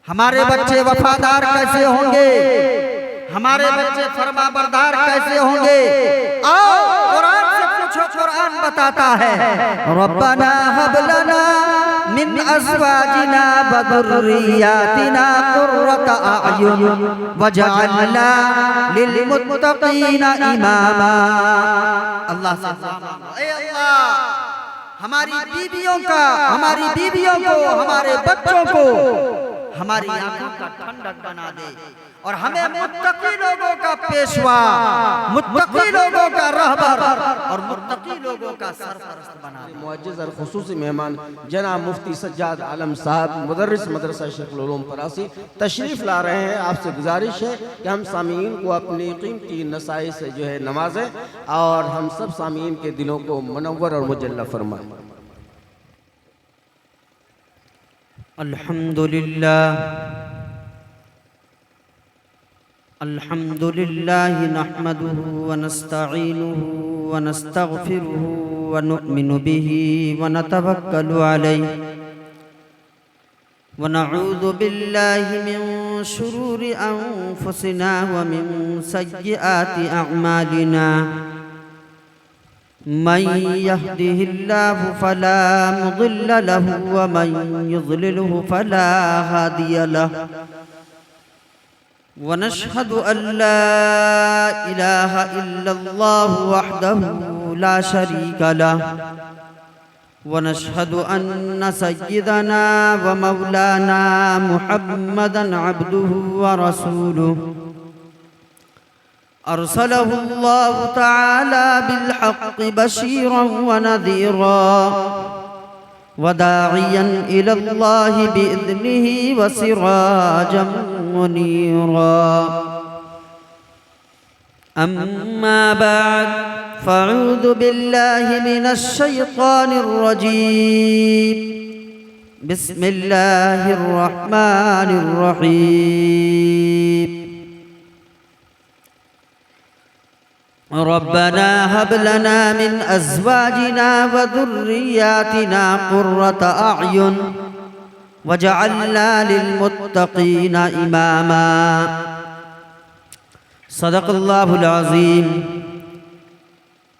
हमारे बच्चे वफादार कैसे होंगे, हमारे बच्चे फरमाबरदार कैसे होंगे। आओ कुरान से पूछो, कुरान बताता है रब्बना हब लना मिन अज़वाजिना व ज़ुर्रिय्यातिना क़ुर्रता अ'युन वजअलना लिलमुत्तक़ीना इमामा। अल्लाह से ऐ अल्लाह हमारी बीवियों को, हमारे बच्चों को हमारी आंखों का ठंडक बना दे और हमें मुत्तकी लोगों का पेशवा, मुत्तकी लोगों का रहबर और मुत्तकी लोगों का सरपरस्त बना दे। मुअज्जिज़ और खुसूसी मेहमान जनाब मुफ्ती सज्जाद आलम साहब मुदर्रिस मदरसा शेखुल उलूम परासी तशरीफ़ ला रहे हैं। आपसे गुजारिश है कि हम सामीन को अपनी कीमती नसाई से जो है नवाजें और हम सब सामीन के दिलों को मुनव्वर और मुजल्ला फरमाएं। अल्हम्दुलिल्लाह नहमदुहु व नस्तईनुहु व नस्तगफिरुहु व नु'मिनु बिही व नतवक्कलु अलैहि व नऊज़ु बिल्लाहि मिन शुरूरि अनफुसिना व मिन सय्यिआति अअमालिना। मन यहदिहिल्लाहु फला मुदिल्ल लहु व मन युज़लिलहु फला हादिय लहु। व नशहदु अल्ला इलाहा इल्लल्लाहु वहदहु ला शरीका लहु व नशहदु अन्न सय्यिदना व मौलाना मुहम्मदन अब्दुहु व रसूलुहु अरसलहु अल्लाहु तआला बिल हक़्क़ि बशीरन व नज़ीरा व दाइयन इलल्लाहि बिइज़निहि व सिराजन मुनीरा। अम्मा बाद फ़अऊज़ु बिल्लाहि मिनश शैतानिर रजीम। बिस्मिल्लाहिर रहमानिर रहीम। रब्बना हब लना मिन अज़वाजिना व ज़ुर्रिय्यातिना क़ुर्रता अ'युन वजअलना लिलमुत्तक़ीना इमामा। सदक़ल्लाहुल अज़ीम।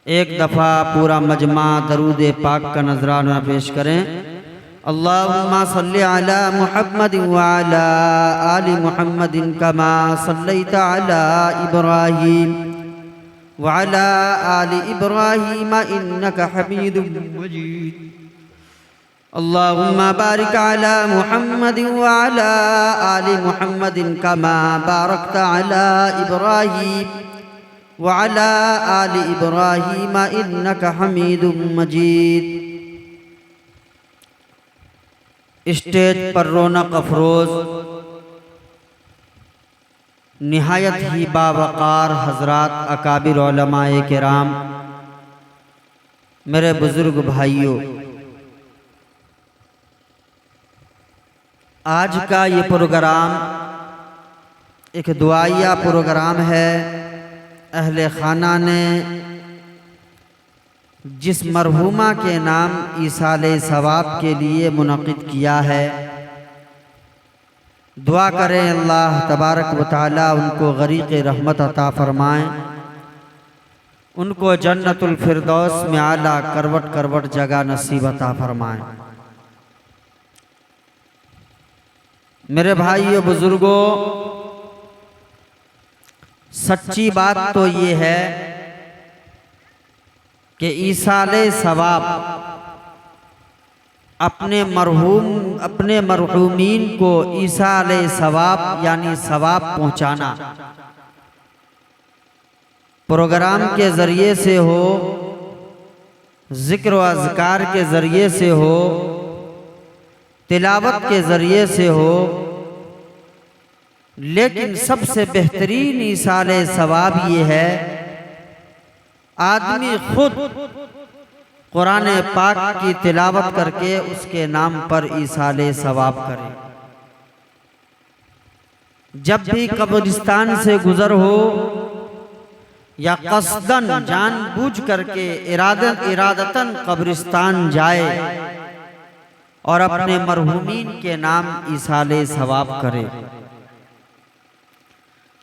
एक दफ़ा पूरा मजमा दरूद पाक का नजराना पेश करें। अल्लाहुम्मा सल्लि अला मुहम्मदिन व अला आलि मुहम्मदिन कमा सल्लैता अला इब्राहीम व अला आलि इब्राहीम इन्नका हमीदुम मजीद। अल्लाहुम्मा बारिक अला मुहम्मदिन व अला आलि मुहम्मदिन कमा बारकता अला इब्राहीम व अला आलि इब्राहीम इन्नका हमीदुम मजीद। स्टेज पर रौनक अफरोज निहायत ही बावकार हजरात अकाबिर उलमाए किराम, मेरे बुजुर्ग भाइयों, आज का ये प्रोग्राम एक दुआया प्रोग्राम है। अहले खाना ने जिस मरहूमा के नाम ईसाले सवाब के लिए मुनक़िद किया है, दुआ करें अल्लाह तबारक व तआला उनको गरीक़ रहमत अता फरमाएँ, उनको जन्नतुल फिरदौस में आला करवट करवट जगह नसीब अता फरमाएँ। मेरे भाइयों बुजुर्गों, सच्ची बात तो ये है कि ईसाले सवाब अपने मरहूमीन को ईसाले सवाब यानी सवाब पहुंचाना प्रोग्राम के ज़रिए से हो, ज़िक्र व अज़कार के ज़रिए से हो, तिलावत के ज़रिए से हो, लेकिन सबसे बेहतरीन ईसाले सवाब ये है आदमी खुद कुरान पाक की तिलावत करके उसके नाम पर ईसाले सवाब करे। जब भी कब्रिस्तान से गुजर हो या कसदन जानबूझ करके इरादतन कब्रिस्तान जाए और अपने मरहूमीन के नाम इसाले सवाब करे।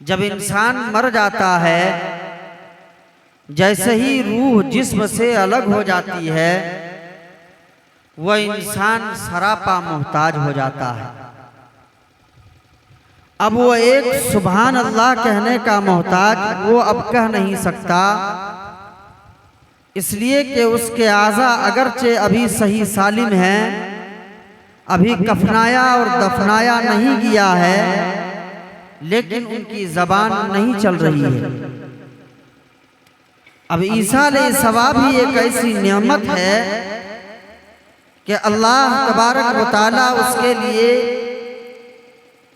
जब इंसान मर जाता है, जैसे ही रूह जिस्म से अलग हो जाती है, वह इंसान सरापा मोहताज हो जाता है। अब वो एक सुभान अल्लाह कहने का मोहताज वो अब कह नहीं सकता, इसलिए कि उसके आज़ा अगरचे अभी सही सालिम हैं, अभी कफनाया और दफनाया नहीं गया है, लेकिन उनकी ज़बान नहीं चल रही है। अब ईसा अलैहिस्सलाम ही एक ऐसी नेमत है कि अल्लाह तबारक व तआला उसके लिए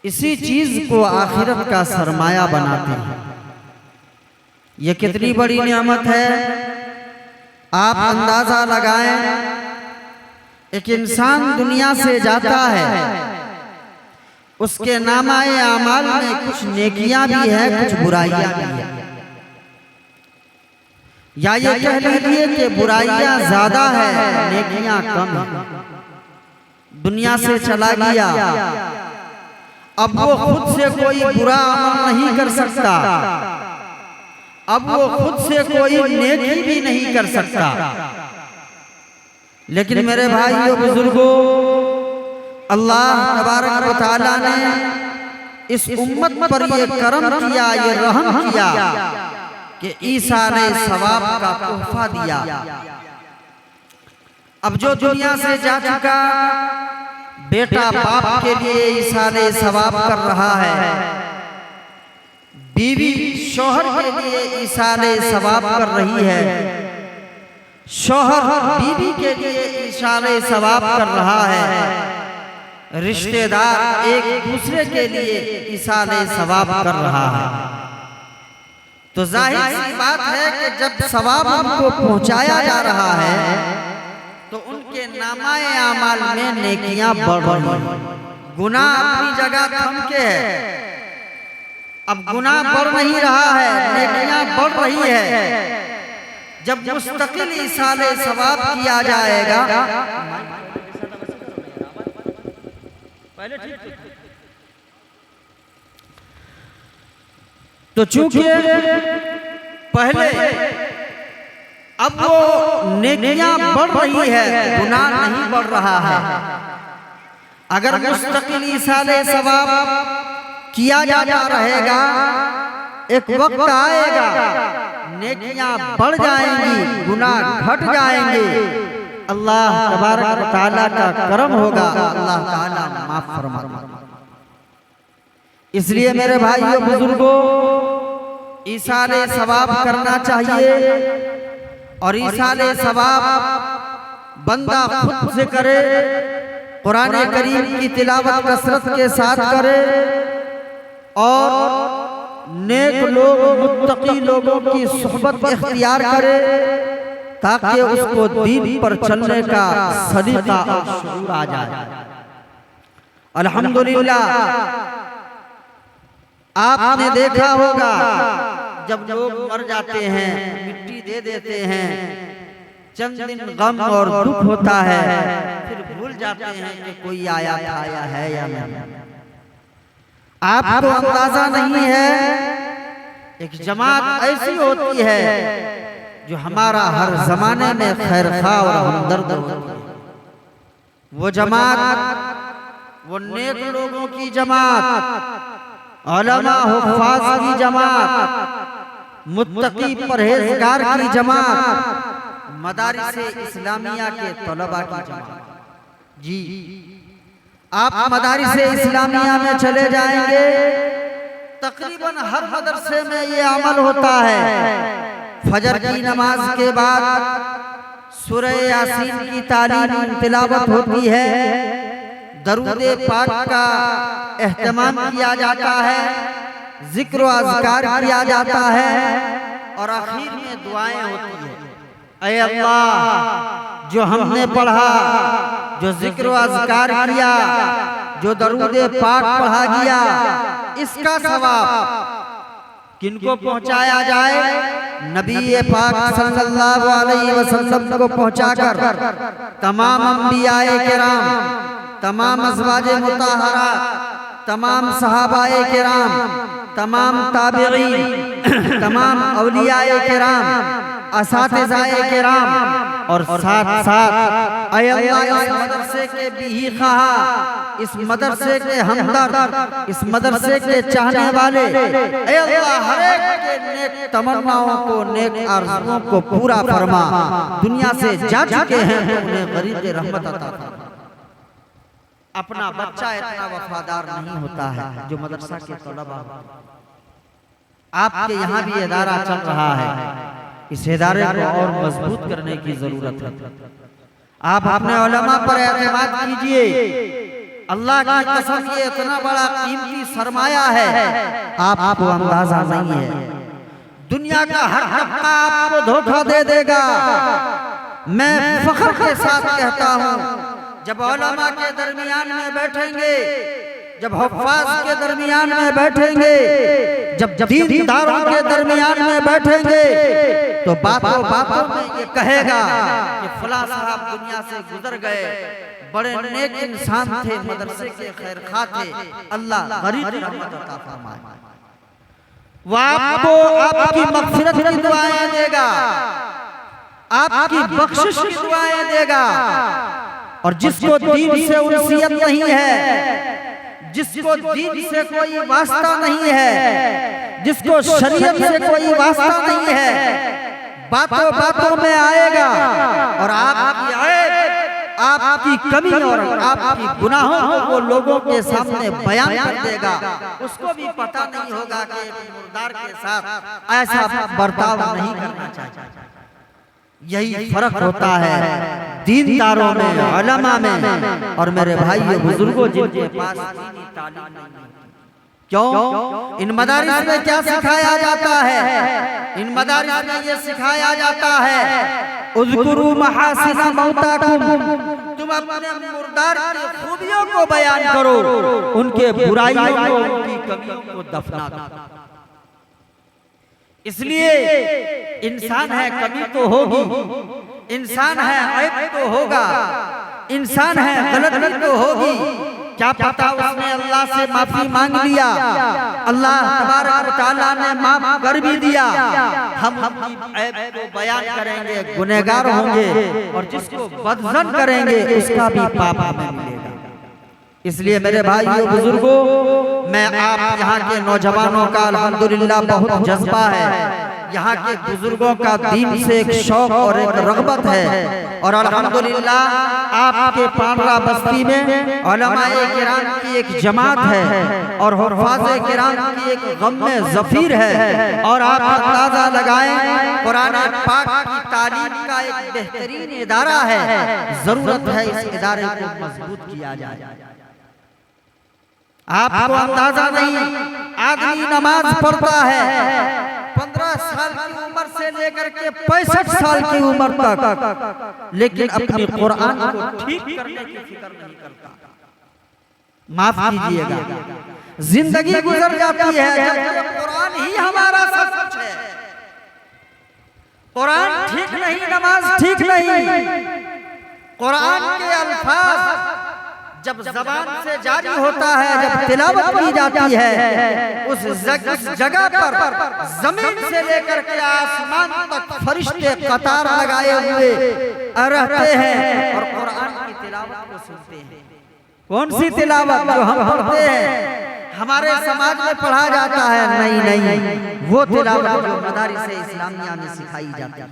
इसी चीज को आखिरत का सरमाया बनाते हैं। ये कितनी बड़ी नेमत है, आप अंदाजा लगाएं। एक इंसान दुनिया से जाता है, उसके नामाए आमाल में कुछ नेकियां भी है, कुछ बुराइयां भी है, या ये कह लीजिए कि बुराइयां ज्यादा है, नेकियां कम है। दुनिया से चला गया, अब वो खुद से कोई बुरा अमल नहीं कर सकता, अब वो खुद से कोई नेकी भी नहीं कर सकता। लेकिन मेरे भाइयों बुजुर्गों, अल्लाह तबारक व तआला ने इस उम्मत पर ये करम किया, ये रहम किया कि ईसा ने सवाब का तोहफा दिया। अब जो दुनिया से जा चुका, बेटा बाप के लिए ईसा ने सवाब कर रहा है, बीवी शौहर के लिए ईसा ने सवाब कर रही है, शौहर बीवी के लिए ईसा ने सवाब कर रहा है, रिश्तेदार एक दूसरे के लिए ईसा ने सवाब कर रहा है। तो जाहिर सी बात है कि जब सवाब हमको पहुंचाया जा रहा है, तो उनके नामाए आमाल में नेकियां बढ़ रही हैं। गुनाह अपनी जगह थम के है, अब गुनाह बढ़ नहीं रहा है, नेकियां बढ़ रही है। जब मुस्तकिल इसाले सवाब किया जाएगा, तो चूंकि पहले अब वो नेकियां बढ़ रही है, गुनाह नहीं बढ़ रहा है। अगर मुस्तकिल इसाले सवाब किया जाता रहेगा, एक वक्त आएगा नेकियां बढ़ जाएंगी, गुनाह घट जाएंगे, अल्लाह तबारक व तआला का करम होगा, अल्लाह ताला माफ फरमाएगा। इसलिए मेरे भाइयों बुजुर्गों, इसाले सवाब करना चाहिए, और इसाले सवाब बंदा खुद से करे, कुरान करीम की तिलावत कसरत के साथ करे, और नेक लोग मुत्तकी लोगों की सुहबत इख्तियार करे, ताकि उसको दीन पर चलने का सलीका और शुऊर आ जाए। अल्हम्दुलिल्लाह, आपने देखा होगा जब लोग मर जाते हैं, मिट्टी दे देते हैं, चंद दिन गम और दुख होता है, फिर भूल जाते हैं कि कोई आया था या है या नहीं। आपको अंदाजा नहीं है, एक जमात ऐसी होती है जो हमारा हर जमाने में खैरखा और हमदर्द होती है। वो जमात, वो नेक लोगों की जमात, उलमा हुफ़ाज़ की जमात, मुत्तकी परहेज़गार की जमात, मदारिसे इस्लामिया के तलबा की जमात। जी, आप मदारिसे इस्लामिया में चले जाएंगे, तकरीबन हर मदरसे में ये अमल होता है। फजर की नमाज के बाद सूरह यासीन की तालीम तिलावत होती है, दरूद पाक का एहतमाम किया जाता है, जिक्र व अज़कार किया जाता है, और आखिर में दुआएं होती हैं। ऐ अल्लाह, जो हमने पढ़ा, जो जिक्र व अज़कार किया, जो दरूद पाक पढ़ा गया, इसका सवाब किनको पहुंचाया जाए? नबी पाक सल्लल्लाहु अलैहि वसल्लम को पहुंचाकर तमाम अंबियाए किराम, तमाम अज़वाजे मुताहरा, तमाम सहाबाए किराम, तमाम ताबिईन, तमाम औलियाए किराम, असातिज़ाए किराम और साथ साथ अल्लाह इस मदरसे के भी खाहा, इस मदरसे के हमदर्द, इस मदरसे के चाहने वाले, अल्लाह हर एक के नेक तमन्नाओं को, नेक आरज़ुओं को पूरा फरमा। दुनिया से जा चुके हैं तो उन्हें गरीब की रहमत अता फरमा। अपना बच्चा इतना वफादार नहीं होता है जो मदरसा के तलबा होते हैं। आपके यहाँ भी इदारा चल रहा है, इस इदारे को और मजबूत करने की जरूरत है। आप अपने उलमा पर एतमाद कीजिए। अल्लाह की कसम ये इतना बड़ा कीमती सरमाया है, आपको अंदाजा नहीं है। दुनिया का हर तबका आपको धोखा दे देगा। मैं फख्र के साथ कहता हूँ, जब उलमा के दरमियान में बैठेंगे, जब हुफ्फाज के दरमियान में बैठेंगे, जब दीनदारों के दरमियान में बैठेंगे, तो बातों बातों में ये कहेगा कि फला साहब दुनिया से गुजर गए, बड़े नेक इंसान थे, मदरसे के खैरखा थे, अल्लाह गरीब रहमत अता फरमाए। वो आपको आपकी मग़फ़िरत की दुआएं देगा, आपकी बख्शिश की दुआएं देगा। और जिसको दीन से उनसियत नहीं है, जिसको दीन से कोई वास्ता नहीं है, जिसको शरीयत से कोई वास्ता नहीं है, बातों बातों में आएगा और आपकी ऐब, आपकी कमी और आपकी गुनाहों को वो लोगों के सामने बयान कर देगा। उसको भी पता नहीं होगा कि एक मुर्दार के साथ ऐसा बर्ताव नहीं करना चाहिए। यही फर्क होता है दीनदारों में, उलमा में और मेरे भाइयों बुजुर्गों जिनके पास दीनी तालीम नहीं। क्यों? इन मदारिस में क्या सिखाया जाता है? इन मदारिस में ये सिखाया जाता है, उज़्कुरू महासिना मौताकुम, तुम अपने मुर्दार की खूबियों को बयान करो, उनके बुराइयों को, उनकी कमियों को दफना दो। इसलिए इंसान है, कमी तो होगी, इंसान है, ऐब तो होगा, इंसान है, गलती तो होगी। क्या पता उसने अल्लाह से माफी मांग लिया, अल्लाह तबारक व तआला ने माफ कर भी दिया। हम ऐब को बयान करेंगे, गुनहगार होंगे, और जिसको बदज़न करेंगे उसका भी पाप हमें मिलेगा। इसलिए मेरे भाइयों बुजुर्गों, मैं आप यहाँ के नौजवानों का अल्हम्दुलिल्लाह बहुत जज्बा है, यहाँ के बुजुर्गों का दीन से एक शौक और एक रग़बत है। और अल्हम्दुलिल्लाह आपके पांडरा बस्ती में उलमाए किराम की एक जमात है और हुफ्फाज़े किराम की एक गम में ज़फ़ीर है। और आप अंदाज़ा लगाएं, कुरान पाक की तालीम का एक बेहतरीन इदारा है, ज़रूरत है इस इदारे को मजबूत किया जाए। आपको अंदाजा नहीं, आदमी नमाज पढ़ता है 15 साल की उम्र से लेकर के 65 साल की उम्र तक, लेकिन अपने कुरान को ठीक करने की फिक्र नहीं करता। माफ कीजिएगा, जिंदगी गुजर जाती है जबकि कुरान ही हमारा सब कुछ है। कुरान ठीक नहीं, नमाज ठीक नहीं, कुरान के अल्फाज जब ज़बान से जारी होता है, जब तिलावत की जाती है, उस जगह पर जमीन से लेकर के आसमान तक फरिश्ते कतार लगाए हुए रहते हैं और कुरान की तिलावत को सुनते हैं। कौन सी तिलावत जो हम पढ़ते हैं, हमारे समाज में पढ़ा जाता है? नहीं, वो तिलावत जो मदारिस इस्लामिया में सिखाई जाती है।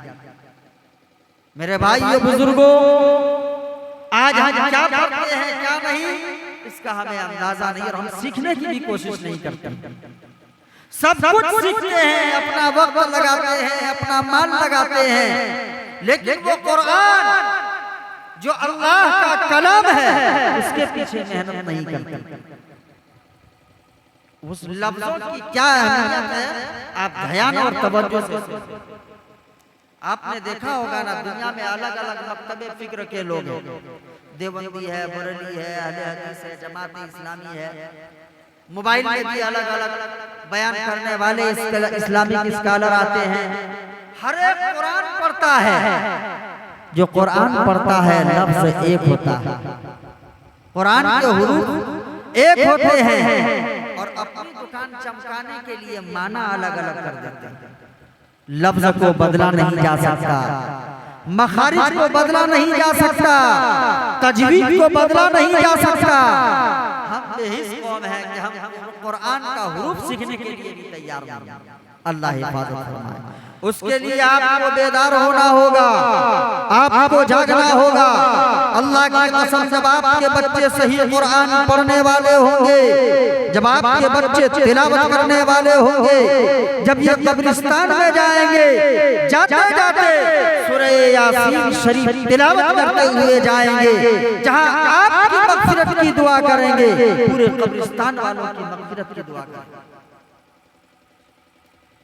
मेरे भाइयों बुजुर्गों, आज हम क्या पढ़ते हैं क्या नहीं, इसका हमें अंदाजा नहीं और हम सीखने की भी कोशिश नहीं करते। सब कुछ सीखते हैं, अपना वक्त लगाते हैं, अपना मान लगाते हैं, लेकिन वो कुरान जो अल्लाह का कलाम है उसके पीछे मेहनत नहीं करते। उस लफ्जों की क्या अहमियत है, आप ध्यान और तवज्जो से आपने देखा होगा ना, दुनिया में अलग अलग मकतबे फिक्र के लोग हैं, देवबंदी है, बरेली है, अहले हदीस है, जमात इस्लामी है, मोबाइल में भी अलग अलग बयान करने वाले इस्लामिक स्कॉलर आते हैं, हर एक कुरान पढ़ता है, जो कुरान पढ़ता है लफ्ज एक होता है, कुरान के हुरूफ एक होते हैं और अपनी दुकान चमकाने के लिए माना अलग अलग कर देते हैं। लफ्ज को बदला नहीं जा सकता, मखारिज को बदला नहीं जा सकता, तजवीद को बदला नहीं जा सकता। हम बेहिस कौम है कि हम कुरान का हुरूफ सीखने के लिए भी तैयार नहीं। अल्लाह हिफाजत फरमाए। उसके लिए आपको बेदार होना होगा, आपको जागना होगा। अल्लाह की कसम, जब आपके बच्चे सही कुरान पढ़ने वाले होंगे, जब आपके बच्चे तिलावत करने वाले होंगे, जब ये कब्रिस्तान में जाएंगे, जाते जाते सूरह यासीन शरीफ तिलावत करते हुए जाएंगे, जहां आपकी मग़फ़िरत की दुआ करेंगे, पूरे कब्रिस्तान वालों की मग़फ़िरत की दुआ करेंगे।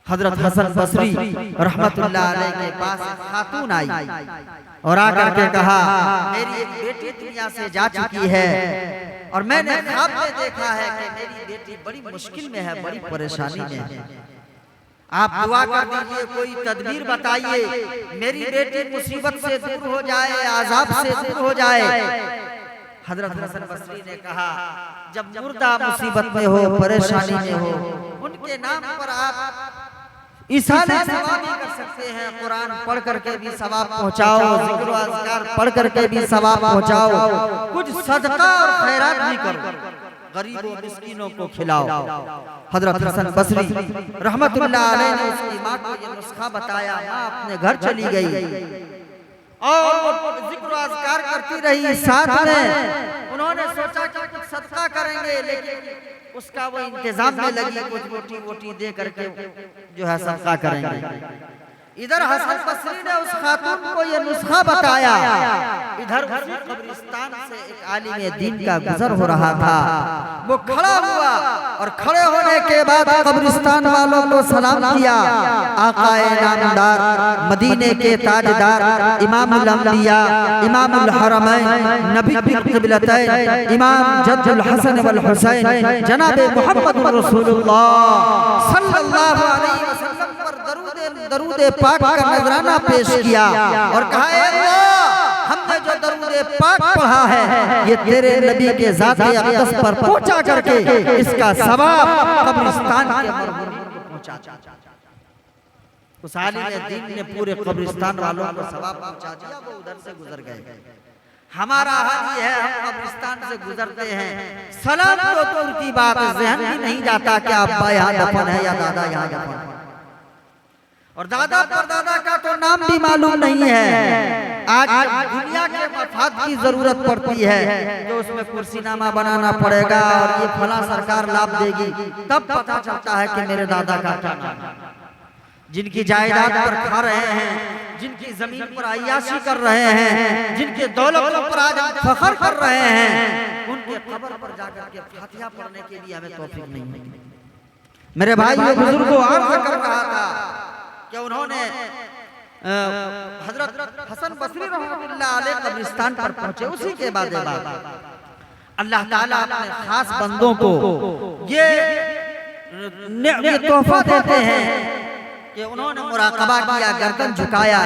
हजरत हसन बसरी रहमतुल्लाह अलैह के पास खातून आई और आकर के कहा, मेरी एक बेटी दुनिया से जा चुकी है और मैंने ख्वाब में देखा है कि मेरी बेटी बड़ी मुश्किल में है, बड़ी परेशानी में है। आप दुआ कर दीजिए, कोई तदबीर बताइए, मेरी बेटी मुसीबत से दूर हो जाए, आज़ाब से दूर हो जाए। हजरत हसन बसरी ने कहा, जब मुर्दा मुसीबत में हो, परेशानी में हो, उनके नाम पर आप इशारे सवाब भी कर सकते हैं। कुरान पढ़ करके भी सवाब पहुंचाओ, जिक्र व अज़कार पढ़ करके भी सवाब पहुंचाओ, कुछ सदका और खैरात भी करो, गरीबों मिस्कीनों को खिलाओ। हजरत हसन बसरी रहमतुल्लाह अलैह ने उसकी माँ को ये नुस्खा बताया। माँ अपने घर चली गई और वो जिक्र व अज़कार करती रही। साथ में उन्होंने सोचा कि कुछ सदका करेंगे, लेकिन उसका वो इंतजाम में लगी, कुछ रोटी वोटी दे करके जो है सदका करेंगे। इधर हसन बसरी ने उस खातून को ये नुस्खा बताया, इधर उसी कब्रिस्तान से एक आलिम दीन का गुजर हो रहा था। वो खड़ा हुआ और खड़े होने के बाद कब्रिस्तान वालों को सलाम किया। आकाए नामदार, मदीने के ताजदार, इमामुल अंबिया, इमामुल हरमैन, नबी क़िबलतैन, इमाम जद्दुल हसन वल हुसैन, जनाब मुहम्मद रसूलुल्लाह सल्लल्लाहु अलैहि वसल्लम पर दरूद पाक का नजराना पेश किया और कहा, अल्लाह, हमने जो दरूद पाक पढ़ा है ये तेरे नबी के ज़ाते अक़दस पर पहुंचा करके इसका सवाब कब्रिस्तान के मरहूम को पहुंचा। उस आलिम दीन ने पूरे कब्रिस्तान वालों को सवाब पहुंचा दिया। वो उधर से गुजर गए। हमारा हाल ये है, हम कब्रिस्तान से गुजरते हैं, सलाम तो दूर की बात, ज़हन भी नहीं जाता कि अब्बा यहाँ दफन है या दादा यहाँ दफन है, और दादा परदादा का तो नाम भी मालूम नहीं है। आज दुनिया के मफाद की जरूरत पड़ती है तो उसमें कुर्सीनामा बनाना पड़ेगा और ये फला सरकार लाभ देगी, तब पता चलता है कि मेरे दादा का क्या नाम है। जिनकी जायदाद पर खा रहे हैं, जिनकी जमीन पर अय्याशी कर रहे हैं, जिनके दौलत पर आज फख्र कर रहे हैं, उनके कब्र पर जाकर के फातिहा पढ़ने के लिए हमें तौफीक नहीं मिली। मेरे भाई ये बुजुर्गों अर्ज़ कर रहा था कि उन्होंने हजरत हसन बसरी रहमतुल्लाह अलैह कब्रिस्तान पर पहुंचे। उसी के बाद अल्लाह ताला अपने खास बंदों को ये तोहफा देते हैं कि उन्होंने मुराकबा किया, गर्दन झुकाया,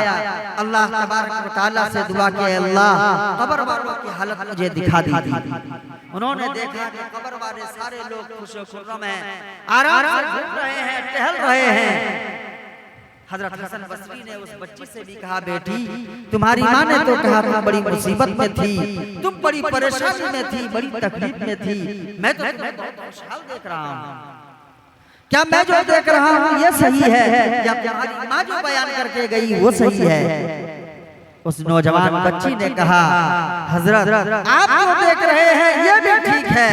अल्लाह तबारक व तआला से दुआ की, अल्लाह कब्र वालों की हालत मुझे दिखा दी। उन्होंने देखा कि कब्र वाले सारे लोग खुश खुर्रम हैं, आराम से घूम रहे हैं, टहल रहे हैं। हजरत हसन बसरी ने उस बच्ची से भी कहा, बेटी तुम्हारी माँ ने तो कहा तुम बड़ी मुसीबत में थी, तुम बड़ी परेशानी में थी, बड़ी तकलीफ में थी, मैं तो तुम्हें बहुत खुशहाल देख रहा हूँ। क्या मैं जो देख रहा हूँ ये सही है या तुम्हारी माँ जो बयान करके गई वो सही है? उस नौजवान बच्ची ने कहा, हजरत आप जो देख रहे हैं ये भी ठीक है,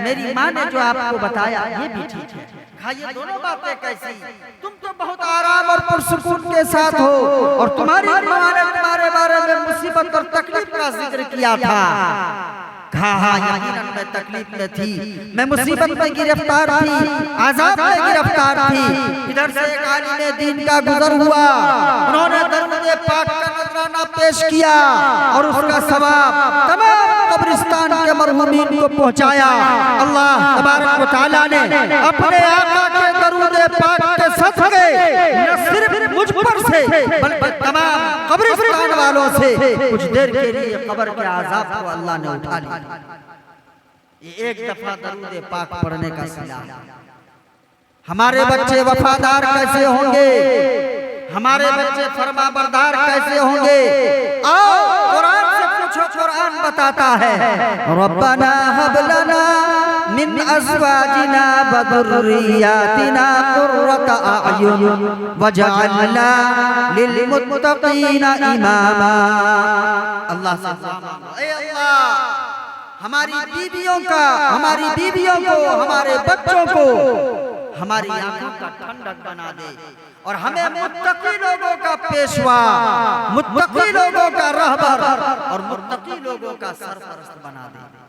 मेरी माँ ने जो आपको बताया ये भी ठीक है। ये दोनों बातें कैसी? तुम तो बहुत आराम और पुरसुकून के साथ हो और तुम्हारी माँ ने तुम्हारे बारे में मुसीबत और तकलीफ का जिक्र किया था। कहा हाँ, यकीनन मैं तकलीफ में थी, मैं मुसीबत में गिरफ्तार थी, आज़ाब में गिरफ्तार थी। इधर से एक आलिम दीन का गुजर हुआ, उन्होंने दरूद पाक का नजराना पेश किया और उसका सवाब तमाम कब्रिस्तान के मरहूमीन को पहुंचाया। अल्लाह तबारक व तआला ने अपने आका के दरूद पाक के सदके न सिर्फ मुझ पर से बल्कि तमाम कब्रिस्तान वालों से कुछ देर के लिए कब्र के आजाब को अल्लाह ने उठा लिया। ये एक दफा दरूद पाक पढ़ने का सिला है। हमारे बच्चे वफादार कैसे होंगे, हमारे बच्चे फरमाबरदार कैसे होंगे? आओ कुरान से पूछो, कुरान बताता है रब्बना हब लना मिन अज़वाजिना व ज़ुर्रिय्यातिना कुर्रता अयुन वजअलना लिल मुत्तक़ीना इमामा। अल्लाह से ऐ अल्लाह हमारी बीवियों को, हमारे बच्चों को हमारी आंखों का ठंडक बना दे और हमें मुत्तकी लोगों का पेशवा, मुत्तकी लोगों का रहबर और मुत्तकी लोगों का सरपरस्त बना दे।